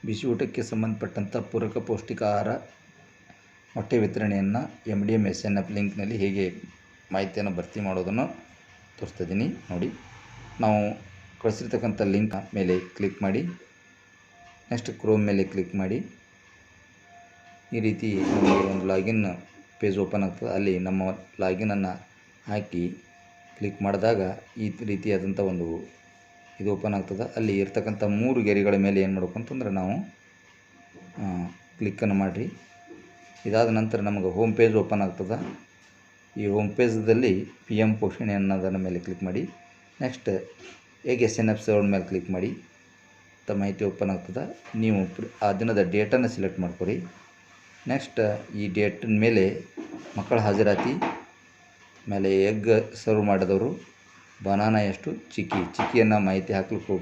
ಬಿಸಿ ಊಟಕ್ಕೆ ಸಂಬಂಧಪಟ್ಟಂಥ ಪೂರಕ ಪೌಷ್ಟಿಕ ಆಹಾರ ಮೊಟ್ಟೆ ವಿತರಣೆಯನ್ನು MDMSNF ಲಿಂಕ್ನಲ್ಲಿ ಹೇಗೆ ಮಾಹಿತಿಯನ್ನು ಭರ್ತಿ ಮಾಡೋದನ್ನು ತೋರಿಸ್ತಿದ್ದೀನಿ ನೋಡಿ. ನಾವು ಕಳಿಸಿರ್ತಕ್ಕಂಥ ಲಿಂಕ್ ಮೇಲೆ ಕ್ಲಿಕ್ ಮಾಡಿ, ನೆಕ್ಸ್ಟ್ ಕ್ರೋಮ್ ಮೇಲೆ ಕ್ಲಿಕ್ ಮಾಡಿ. ಈ ರೀತಿ ನಮಗೆ ಒಂದು ಲಾಗಿನ್ ಪೇಜ್ ಓಪನ್ ಆಗ್ತದೆ. ಅಲ್ಲಿ ನಮ್ಮ ಲಾಗಿನನ್ನು ಹಾಕಿ ಕ್ಲಿಕ್ ಮಾಡಿದಾಗ ಈ ರೀತಿಯಾದಂಥ ಒಂದು ಇದು ಓಪನ್ ಆಗ್ತದೆ. ಅಲ್ಲಿ ಇರ್ತಕ್ಕಂಥ 3 ಗೆರೆಗಳ ಮೇಲೆ ಏನು ಮಾಡಬೇಕು ಅಂತಂದ್ರೆ ನಾವು ಕ್ಲಿಕ್ಕನ್ನು ಮಾಡಿರಿ. ಇದಾದ ನಂತರ ನಮಗೆ ಹೋಮ್ ಪೇಜ್ ಓಪನ್ ಆಗ್ತದೆ. ಈ ಹೋಮ್ ಪೇಜ್ದಲ್ಲಿ PM ಪೋಷಣೆ ಅನ್ನೋದರ ಮೇಲೆ ಕ್ಲಿಕ್ ಮಾಡಿ. ನೆಕ್ಸ್ಟ್ ಹೇಗೆ SNF ಸರ್ವರ್ ಮೇಲೆ ಕ್ಲಿಕ್ ಮಾಡಿ. ಮಾಹಿತಿ ಓಪನ್ ಆಗ್ತದೆ. ನೀವು ಆ ದಿನದ ಡೇಟನ್ನು ಸೆಲೆಕ್ಟ್ ಮಾಡ್ಕೊರಿ. ನೆಕ್ಸ್ಟ್ ಈ ಡೇಟಿನ ಮೇಲೆ ಮಕ್ಕಳ ಹಾಜರಾತಿ, ಆಮೇಲೆ ಎಗ್ ಸರ್ವ್ ಮಾಡಿದವರು, ಬನಾನಾ ಎಷ್ಟು, ಚಿಕ್ಕಿಯನ್ನು ಮಾಹಿತಿ ಹಾಕ್ಲಿಕ್ಕೆ